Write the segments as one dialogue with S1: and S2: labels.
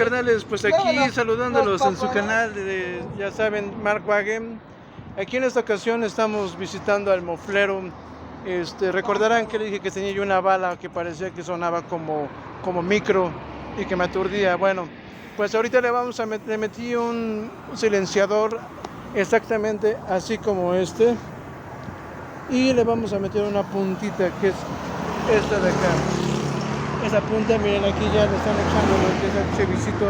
S1: carnales, pues aquí saludándolos en su canal de, ya saben, Mark Wagen. Aquí en esta ocasión estamos visitando al moflero. Recordarán que le dije que tenía yo una bala que parecía que sonaba como micro y que me aturdía. Bueno, pues ahorita le metí un silenciador exactamente así como este, y le vamos a meter una puntita que es esta de acá. Esa punta, miren, aquí ya le están echando lo que es el chevisito,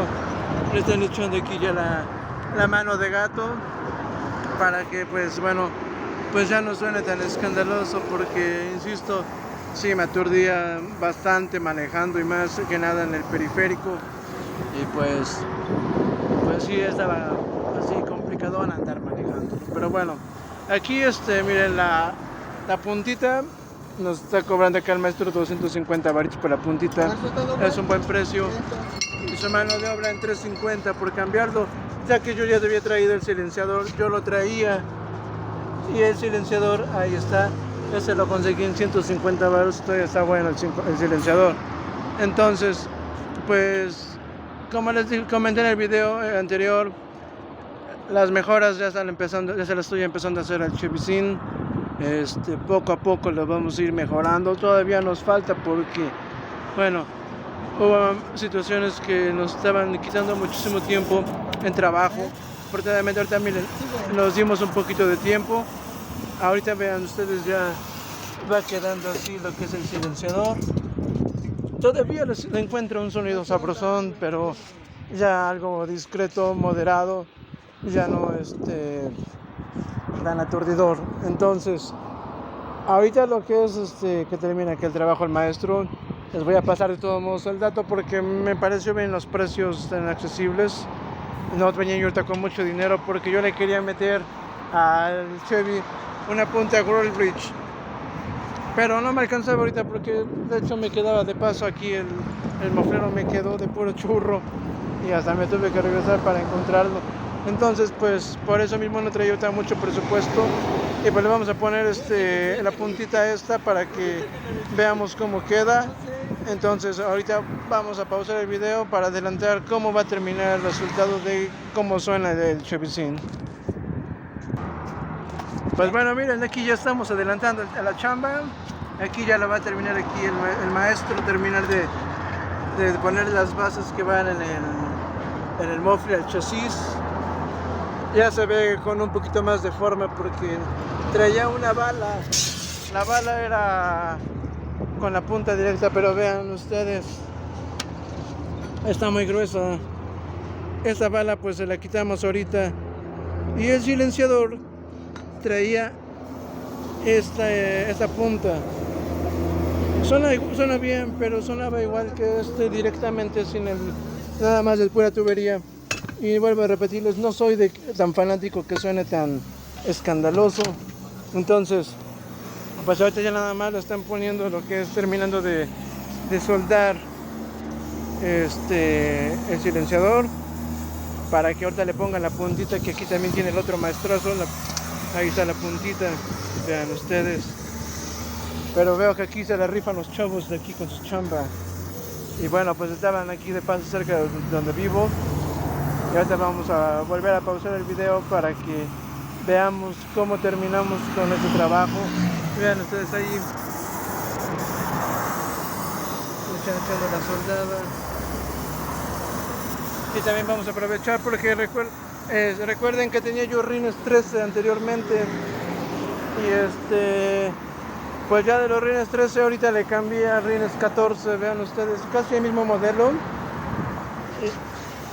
S1: le están echando aquí ya la mano de gato, para que pues bueno, pues ya no suene tan escandaloso, porque insisto, sí me aturdía bastante manejando, y más que nada en el periférico, y pues sí estaba así complicado en andar manejando. Pero bueno, aquí miren, la puntita nos está cobrando acá el maestro 250 varitos por la puntita. Es un buen precio, y su mano de obra en 350 por cambiarlo, ya que yo ya había traído el silenciador. Yo lo traía, y el silenciador ahí está, ese lo conseguí en 150 baros. Todavía está bueno el silenciador. Entonces pues, como les comenté en el video anterior, las mejoras ya están empezando, ya se las estoy empezando a hacer al Chevisin. Poco a poco lo vamos a ir mejorando. Todavía nos falta porque, bueno, hubo situaciones que nos estaban quitando muchísimo tiempo en trabajo. Afortunadamente ahorita, miren, nos dimos un poquito de tiempo. Ahorita vean ustedes, ya va quedando así lo que es el silenciador. Todavía le encuentro un sonido sabrosón, pero ya algo discreto, moderado, ya no tan aturdidor. Entonces, ahorita lo que es que termina aquí el trabajo el maestro, les voy a pasar de todos modos el dato, porque me pareció bien los precios tan accesibles. No venía yo ahorita con mucho dinero, porque yo le quería meter al Chevy una punta World Bridge, pero no me alcanzaba ahorita, porque de hecho me quedaba de paso aquí, el moflero me quedó de puro churro, y hasta me tuve que regresar para encontrarlo. Entonces pues por eso mismo no traía ahorita mucho presupuesto, y pues le vamos a poner la puntita esta para que veamos cómo queda. Entonces ahorita vamos a pausar el video para adelantar cómo va a terminar el resultado de cómo suena el Chevisin. Pues bueno, miren, aquí ya estamos adelantando a la chamba. Aquí ya la va a terminar aquí el maestro, terminar de poner las bases que van en el mofle, el chasis. Ya se ve con un poquito más de forma, porque traía una bala. La bala era con la punta directa, pero vean ustedes, está muy gruesa. Esta bala pues se la quitamos ahorita, y el silenciador traía esta punta. Suena bien, pero sonaba igual que directamente sin nada más de pura tubería. Y vuelvo a repetirles, no soy tan fanático que suene tan escandaloso. Entonces pues ahorita ya nada más lo están poniendo, lo que es terminando de soldar el silenciador, para que ahorita le pongan la puntita, que aquí también tiene el otro maestrazo. Ahí está la puntita, vean ustedes. Pero veo que aquí se la rifan los chavos de aquí con su chamba. Y bueno, pues estaban aquí de paso cerca de donde vivo. Y ahorita vamos a volver a pausar el video para que veamos cómo terminamos con este trabajo. Vean ustedes ahí, echando la soldada. Y también vamos a aprovechar porque recuerden que tenía yo rines 13 anteriormente, y pues ya de los rines 13 ahorita le cambié a rines 14. Vean ustedes, casi el mismo modelo,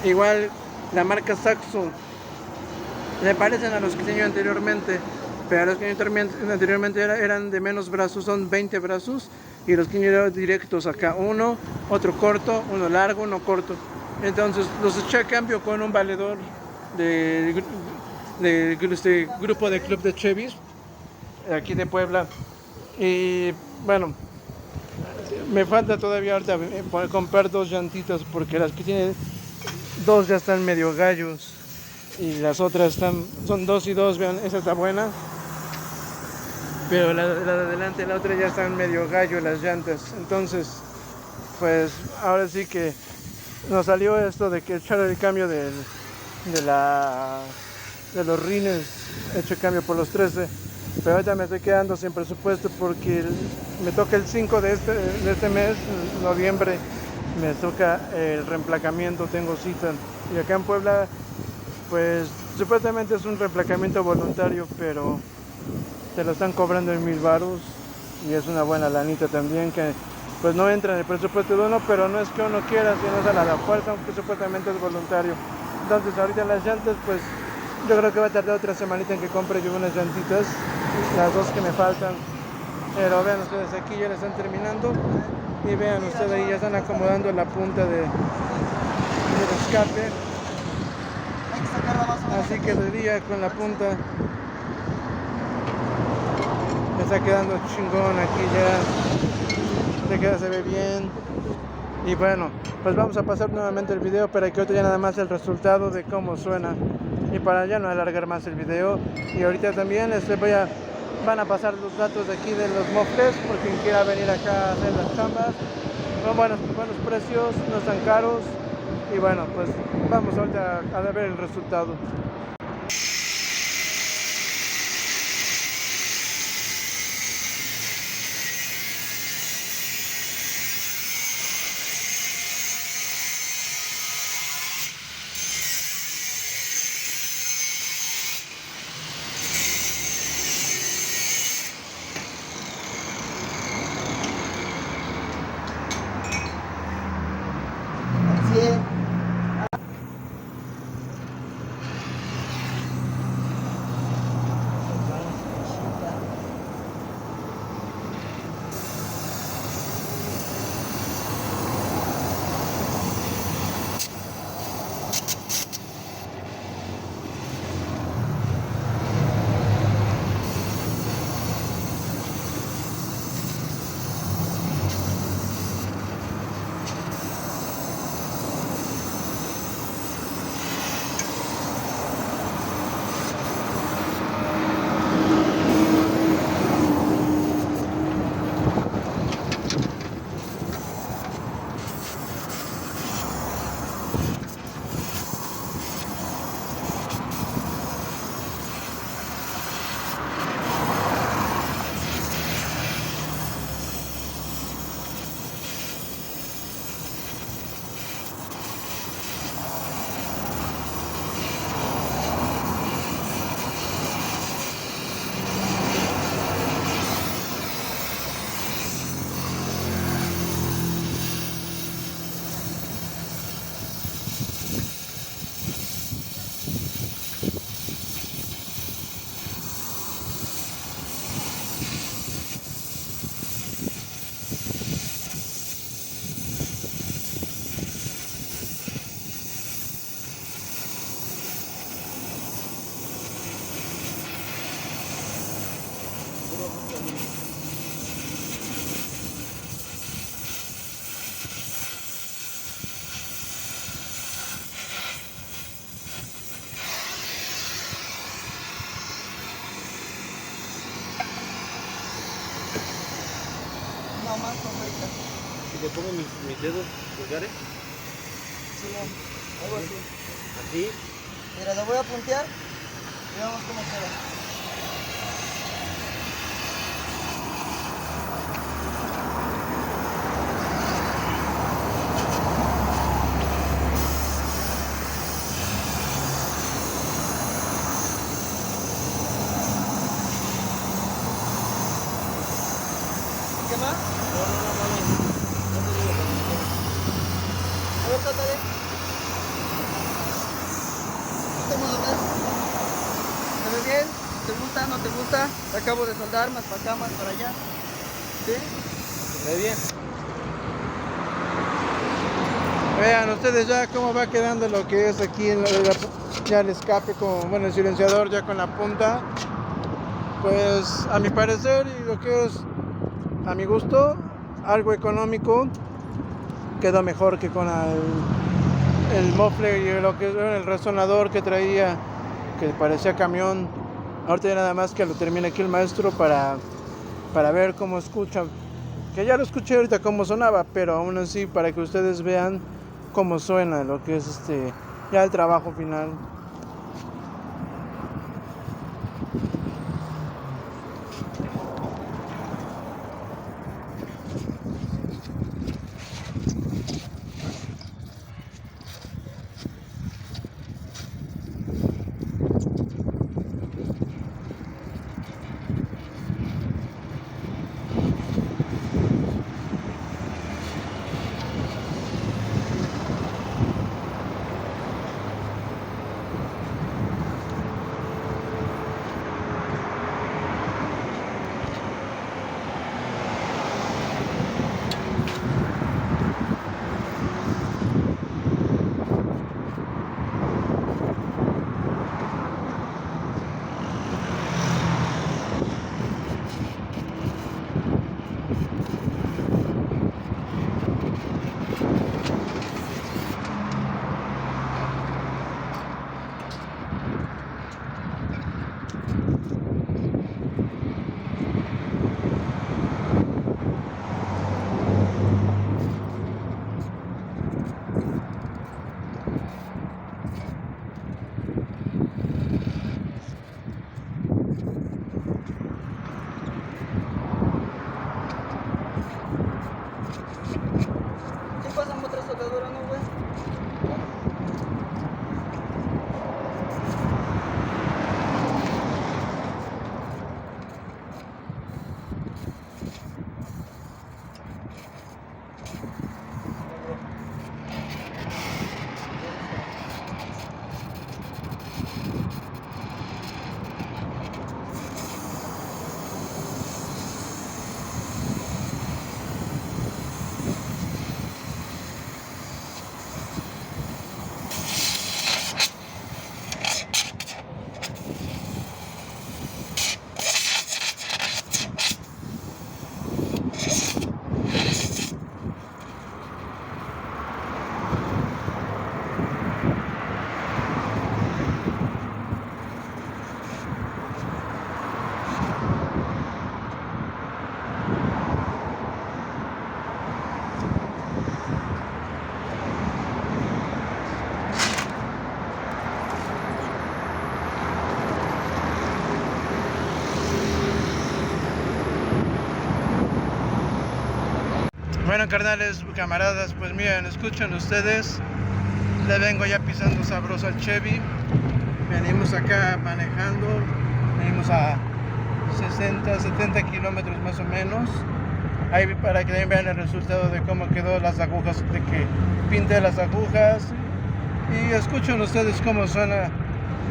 S1: igual la marca Saxo. Le parecen a los que tenía anteriormente, pero los que anteriormente eran de menos brazos, son 20 brazos, y los que eran directos acá, otro corto, uno largo, uno corto. Entonces los eché a cambio con un valedor de grupo de club de Chevys aquí de Puebla. Y bueno, me falta todavía ahorita comprar dos llantitas, porque las que tiene dos ya están medio gallos, y las otras son 2 y 2. Vean, esa está buena, pero la de adelante, la otra ya están medio gallo las llantas. Entonces pues ahora sí que nos salió esto de que echar el cambio de los rines, hecho el cambio por los 13, pero ahorita me estoy quedando sin presupuesto porque me toca el 5 de este mes, noviembre, me toca el reemplacamiento, tengo cita, y acá en Puebla pues supuestamente es un reemplacamiento voluntario, pero te lo están cobrando en 1000 varos y es una buena lanita también que pues no entra en el presupuesto de uno, pero no es que uno quiera, sino es a la fuerza, aunque supuestamente es voluntario. Entonces ahorita las llantas, pues yo creo que va a tardar otra semanita en que compre yo unas llantitas, las 2 que me faltan. Pero vean ustedes, aquí ya la están terminando y vean ustedes ahí ya están acomodando la punta del escape. Así que de día con la punta me está quedando chingón aquí ya, de que se ve bien. Y bueno, pues vamos a pasar nuevamente el video para que ahorita ya nada más el resultado de cómo suena y para ya no alargar más el video. Y ahorita también van a pasar los datos de aquí de los mofles por quien quiera venir acá a hacer las chambas. Son buenos precios, no están caros. Y bueno, pues vamos ahorita a ver el resultado.
S2: Si le pongo mis dedos pulgares.
S3: Sí, algo así.
S2: Así.
S3: Mira, lo voy a puntear y vemos cómo queda. ¿Qué más? A ver, trátale. ¿Cómo lo ves? ¿Se ve bien? ¿Te gusta? ¿No te gusta? Te acabo de soldar más para acá, más para allá. ¿Sí?
S2: ¿Se ve bien?
S1: Vean ustedes ya cómo va quedando lo que es aquí ya el escape con, bueno, el silenciador ya con la punta. Pues a mi parecer y lo que es a mi gusto, algo económico, quedó mejor que con el muffler y lo que es el resonador que traía, que parecía camión. Ahorita ya nada más que lo termine aquí el maestro para ver cómo escucha, que ya lo escuché ahorita cómo sonaba, pero aún así para que ustedes vean cómo suena lo que es ya el trabajo final.
S3: ¿Qué pasa en otra soldadura, no, güey?
S1: Bueno, carnales, camaradas, pues miren, escuchen ustedes, le vengo ya pisando sabroso al Chevy. Venimos acá manejando, venimos a 60, 70 kilómetros más o menos. Ahí para que también vean el resultado de cómo quedó las agujas, de que pinté las agujas. Y escuchen ustedes cómo suena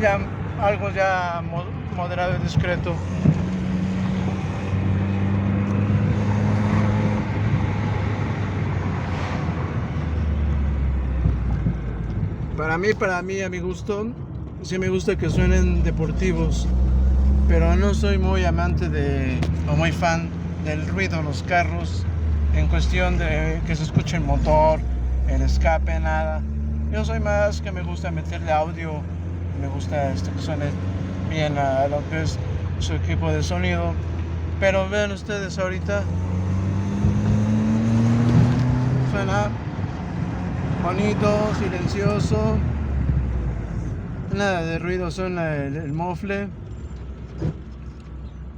S1: ya algo ya moderado y discreto. Para mí, a mi gusto, sí me gusta que suenen deportivos, pero no soy muy amante o muy fan del ruido de los carros, en cuestión de que se escuche el motor, el escape, nada. Yo soy más que me gusta meterle audio, me gusta que suene bien a lo que es su equipo de sonido, pero vean ustedes ahorita, suena bonito, silencioso, nada de ruido, suena el mofle.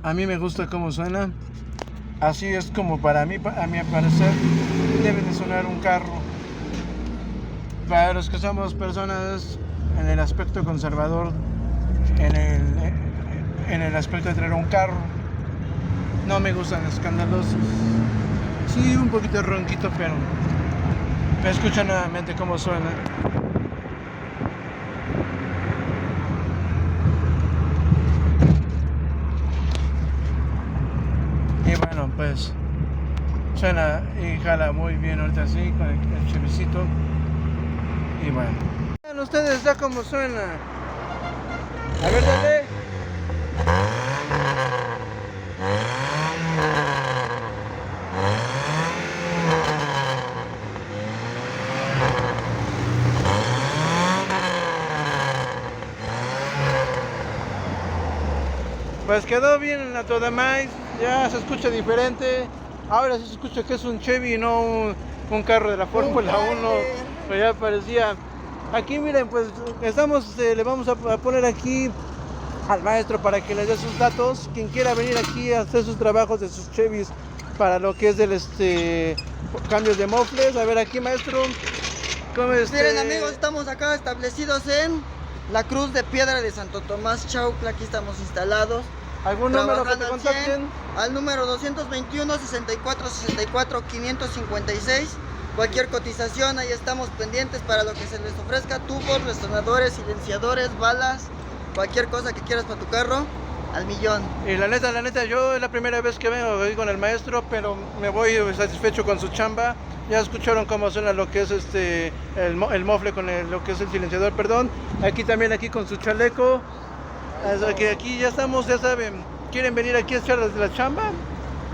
S1: A mí me gusta cómo suena. Así es como para mí, a mi parecer, debe de sonar un carro. Para los que somos personas en el aspecto conservador, en el aspecto de traer un carro, no me gustan escandalosos. Sí, un poquito ronquito, pero escucha nuevamente cómo suena. Y bueno, pues suena y jala muy bien ahorita así con el chevicito. Y bueno, vean ustedes ya cómo suena. A ver, dale. Pues quedó bien a toda más, ya se escucha diferente. Ahora sí se escucha que es un Chevy y no un carro de la Fórmula 1. Pues ya parecía. Aquí miren, pues estamos, le vamos a poner aquí al maestro para que le dé sus datos. Quien quiera venir aquí a hacer sus trabajos de sus Chevys para lo que es del cambios de mofles. A ver aquí, maestro. ¿Cómo
S3: Miren amigos, estamos acá establecidos en la Cruz de Piedra de Santo Tomás Chaucla. Aquí estamos instalados.
S1: ¿Algún número que te
S3: Trabajando al
S1: contacten?
S3: 100, al número 221 64 64 556. Cualquier cotización, ahí estamos pendientes para lo que se les ofrezca: tubos, resonadores, silenciadores, balas, cualquier cosa que quieras para tu carro, al millón.
S1: Y la neta, yo es la primera vez que vengo aquí con el maestro, pero me voy satisfecho con su chamba. Ya escucharon cómo suena lo que es el mofle con lo que es el silenciador, perdón. Aquí también, aquí con su chaleco. Aquí ya estamos, ya saben, quieren venir aquí a echar la chamba,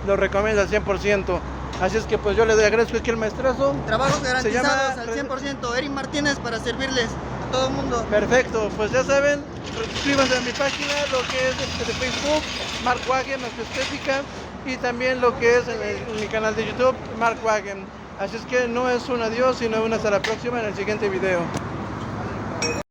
S1: lo recomiendo al 100%. Así es que pues yo le agradezco aquí al maestrazo.
S3: Trabajos garantizados
S1: llama-
S3: al 100%. Eric Martínez para servirles a todo el mundo.
S1: Perfecto, pues ya saben, suscríbanse a mi página, lo que es de Facebook, Mark Wagen, nuestra estética, y también lo que es en mi canal de YouTube, Mark Wagen. Así es que no es un adiós, sino un hasta la próxima en el siguiente video.